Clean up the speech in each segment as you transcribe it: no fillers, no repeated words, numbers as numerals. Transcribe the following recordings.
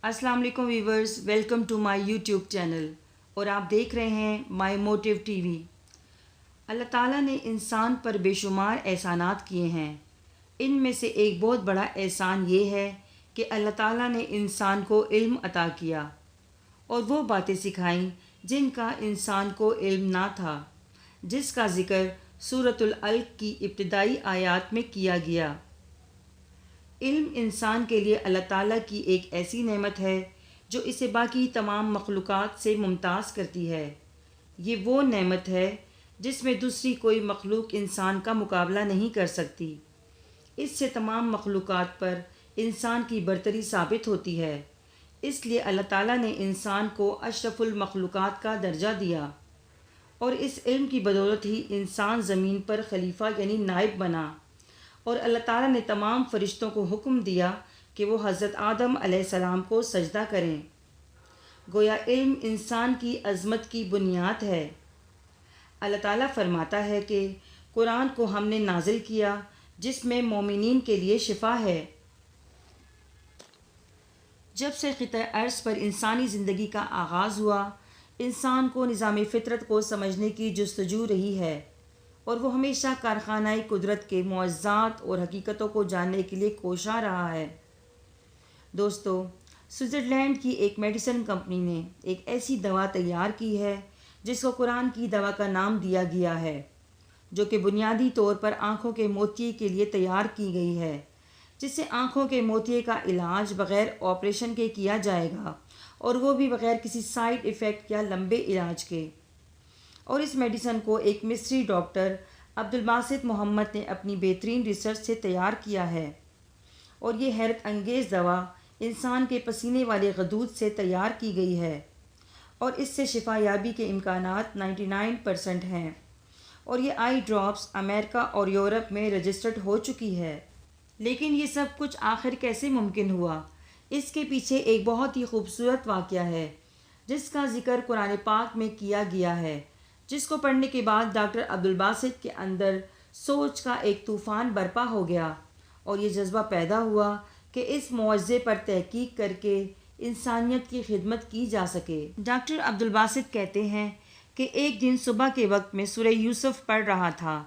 अस्सलाम वालेकुम viewers, welcome to my YouTube channel और आप देख रहे हैं माय मोटिव टीवी। अल्लाह ताला ने इंसान पर बेशुमार एहसानात किए हैं। इनमें से एक बहुत बड़ा एहसान ये है कि अल्लाह ताला ने इंसान को इल्म अता किया और वो बातें सिखाईं जिनका इंसान को इल्म ना था, जिसका ज़िक्र सूरतुल अलक़ की इब्तिदाई आयात में किया गया। इल्म इंसान के लिए अल्लाह ताला की एक ऐसी नेमत है जो इसे बाकी तमाम मखलूक़ात से मुमताज़ करती है। ये वो नेमत है जिसमें दूसरी कोई मखलूक इंसान का मुकाबला नहीं कर सकती। इससे तमाम मखलूक़ात पर इंसान की बरतरी साबित होती है। इसलिए अल्लाह ताला ने इंसान को अशरफुल मखलूक़ात का दर्जा दिया और इस इल्म की बदौलत ही इंसान ज़मीन पर खलीफा यानी नायब बना। और अल्लाह ताला ने तमाम फरिश्तों को हुक्म दिया कि वो हज़रत आदम अलैहिस्सलाम को सजदा करें। गोया इल्म इंसान की अज़मत की बुनियाद है। अल्लाह ताला फरमाता है कि कुरान को हमने नाजिल किया जिसमें मोमिनीन के लिए शिफा है। जब से ख़िता अर्ज़ पर इंसानी ज़िंदगी का आगाज़ हुआ, इंसान को निज़ाम फ़ितरत को समझने की जुस्तजू रही है और वो हमेशा कारखानाए कुदरत के मुअज़्ज़ात और हकीकतों को जानने के लिए कोशा रहा है। दोस्तों, स्विट्ज़रलैंड की एक मेडिसिन कंपनी ने एक ऐसी दवा तैयार की है जिसको कुरान की दवा का नाम दिया गया है, जो कि बुनियादी तौर पर आँखों के मोतिये के लिए तैयार की गई है, जिससे आँखों के मोतिये का इलाज बग़ैर ऑपरेशन के किया जाएगा और वो भी बग़ैर किसी साइड इफ़ेक्ट या लंबे इलाज के। और इस मेडिसन को एक मिस्री डॉक्टर अब्दुल बासित मोहम्मद ने अपनी बेहतरीन रिसर्च से तैयार किया है और ये हैरत अंगेज़ दवा इंसान के पसीने वाले गदूद से तैयार की गई है और इससे शिफा याबी के इम्कानात 99% हैं और ये आई ड्रॉप्स अमेरिका और यूरोप में रजिस्टर्ड हो चुकी है। लेकिन ये सब कुछ आखिर कैसे मुमकिन हुआ? इसके पीछे एक बहुत ही खूबसूरत वाक़या है जिसका ज़िक्र कुरान पाक में किया गया है, जिसको पढ़ने के बाद डॉक्टर अब्दुल बासित के अंदर सोच का एक तूफ़ान बरपा हो गया और ये जज्बा पैदा हुआ कि इस मुआवज़े पर तहकीक करके इंसानियत की खिदमत की जा सके। डॉक्टर अब्दुल बासित कहते हैं कि एक दिन सुबह के वक्त में सूरह यूसुफ पढ़ रहा था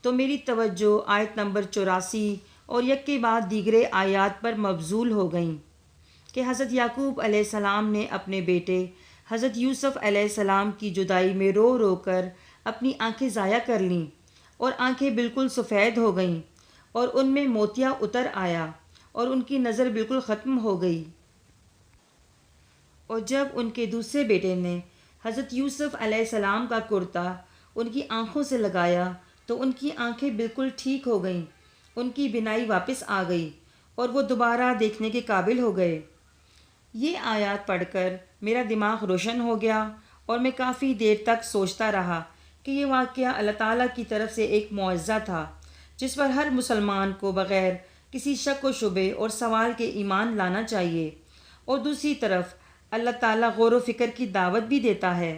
तो मेरी तवज्जो आयत नंबर 84 और एक के बाद दीगरे आयात पर मबजूल हो गई कि हज़रत याकूब अलैहिस्सलाम ने अपने बेटे हज़रत यूसुफ अलैहिस्सलाम की जुदाई में रो रो कर अपनी आंखें ज़ाया कर लीं और आंखें बिल्कुल सफ़ेद हो गईं और उनमें मोतिया उतर आया और उनकी नज़र बिल्कुल ख़त्म हो गई। और जब उनके दूसरे बेटे ने हज़रत यूसुफ अलैहिस्सलाम का कुर्ता उनकी आँखों से लगाया तो उनकी आँखें बिल्कुल ठीक हो गईं, उनकी बिनाई वापस आ गई और वो दोबारा देखने के काबिल हो गए। ये आयत पढ़कर मेरा दिमाग रोशन हो गया और मैं काफ़ी देर तक सोचता रहा कि ये वाक़या अल्लाह ताला की तरफ से एक मुआज़ा था जिस पर हर मुसलमान को बग़ैर किसी शक व शुबे और सवाल के ईमान लाना चाहिए। और दूसरी तरफ अल्लाह ताला गौर व फ़िक्र की दावत भी देता है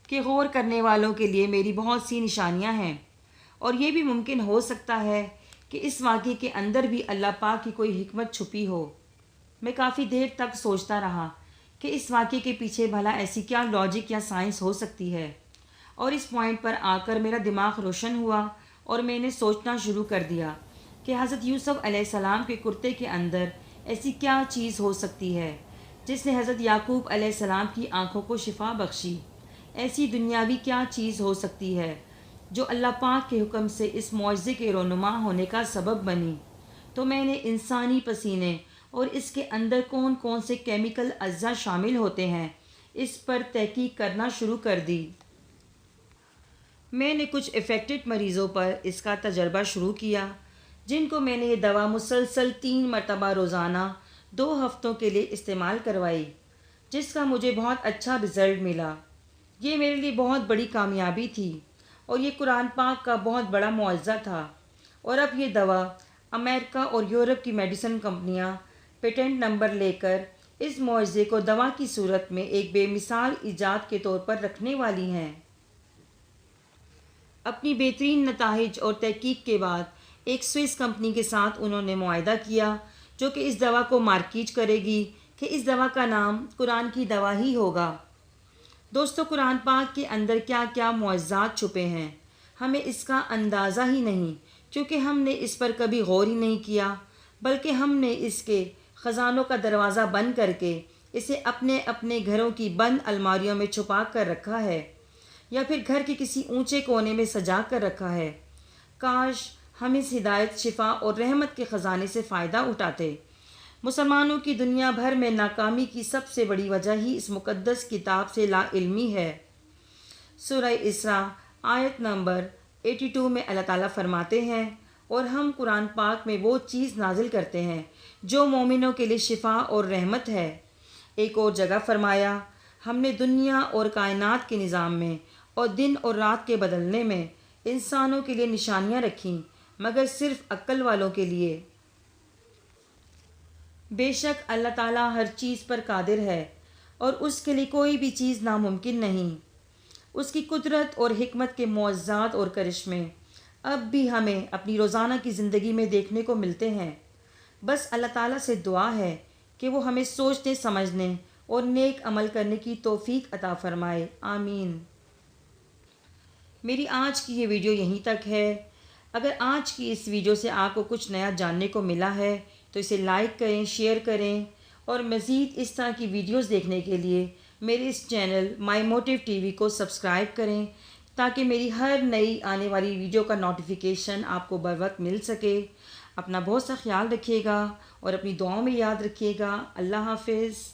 कि गौर करने वालों के लिए मेरी बहुत सी निशानियाँ हैं और ये भी मुमकिन हो सकता है कि इस वाक़े के अंदर भी अल्लाह पाक की कोई हिकमत छुपी हो। मैं काफ़ी देर तक सोचता रहा कि इस वाक़े के पीछे भला ऐसी क्या लॉजिक या साइंस हो सकती है और इस पॉइंट पर आकर मेरा दिमाग रोशन हुआ और मैंने सोचना शुरू कर दिया कि हज़रत यूसुफ अलैहिस्सलाम के कुर्ते के अंदर ऐसी क्या चीज़ हो सकती है जिसने हज़रत याकूब अलैहिस्सलाम की आँखों को शिफा बख्शी। ऐसी दुनियावी क्या चीज़ हो सकती है जो अल्लाह पाक के हुक्म से इस मुआज़े के रोनुमा होने का सबब बनी। तो मैंने इंसानी पसीने और इसके अंदर कौन कौन से केमिकल अज्जा शामिल होते हैं इस पर तहकीक करना शुरू कर दी। मैंने कुछ इफ़ेक्टेड मरीज़ों पर इसका तजर्बा शुरू किया जिनको मैंने ये दवा मुसलसल 3 मरतबा रोज़ाना 2 हफ़्तों के लिए इस्तेमाल करवाई, जिसका मुझे बहुत अच्छा रिज़ल्ट मिला। ये मेरे लिए बहुत बड़ी कामयाबी थी और ये कुरान पाक का बहुत बड़ा मुआज़ा था। और अब ये दवा अमेरिका और यूरोप की मेडिसिन कंपनियां पेटेंट नंबर लेकर इस मुआवज़े को दवा की सूरत में एक बेमिसाल इजाद के तौर पर रखने वाली हैं। अपनी बेहतरीन नताइज और तहकीक के बाद एक स्विस कंपनी के साथ उन्होंने मुआहदा किया جو کہ اس دوا کو مارکیٹ کرے گی کہ اس دوا کا نام قرآن کی دوا ہی ہوگا۔ دوستو، قرآن پاک کے اندر کیا کیا معجزات چھپے ہیں، ہمیں اس کا اندازہ ہی نہیں، کیونکہ ہم نے اس پر کبھی غور ہی نہیں کیا، بلکہ ہم نے اس کے خزانوں کا دروازہ بند کر کے اسے اپنے اپنے گھروں کی بند الماریوں میں چھپا کر رکھا ہے، یا پھر گھر کے کسی اونچے کونے میں سجا کر رکھا ہے۔ کاش ہم اس ہدایت، شفا اور رحمت کے خزانے سے فائدہ اٹھاتے۔ مسلمانوں کی دنیا بھر میں ناکامی کی سب سے بڑی وجہ ہی اس مقدس کتاب سے لا علمی ہے۔ سورہ اسراء آیت نمبر 82 میں اللہ تعالیٰ فرماتے ہیں، اور ہم قرآن پاک میں وہ چیز نازل کرتے ہیں جو مومنوں کے لیے شفا اور رحمت ہے۔ ایک اور جگہ فرمایا، ہم نے دنیا اور کائنات کے نظام میں اور دن اور رات کے بدلنے میں انسانوں کے لیے نشانیاں رکھیں، مگر صرف عقل والوں کے لیے۔ بے شک اللہ تعالیٰ ہر چیز پر قادر ہے اور اس کے لیے کوئی بھی چیز ناممکن نہیں۔ اس کی قدرت اور حکمت کے معجزات اور کرشمے اب بھی ہمیں اپنی روزانہ کی زندگی میں دیکھنے کو ملتے ہیں۔ بس اللہ تعالیٰ سے دعا ہے کہ وہ ہمیں سوچنے، سمجھنے اور نیک عمل کرنے کی توفیق عطا فرمائے، آمین۔ میری آج کی یہ ویڈیو یہیں تک ہے۔ اگر آج کی اس ویڈیو سے آپ کو کچھ نیا جاننے کو ملا ہے تو اسے لائک کریں، شیئر کریں، اور مزید اس طرح کی ویڈیوز دیکھنے کے لیے میرے اس چینل مائی موٹیو ٹی وی کو سبسکرائب کریں، تاکہ میری ہر نئی آنے والی ویڈیو کا نوٹیفیکیشن آپ کو بروقت مل سکے۔ اپنا بہت سا خیال رکھیے گا اور اپنی دعاؤں میں یاد رکھیے گا۔ اللہ حافظ۔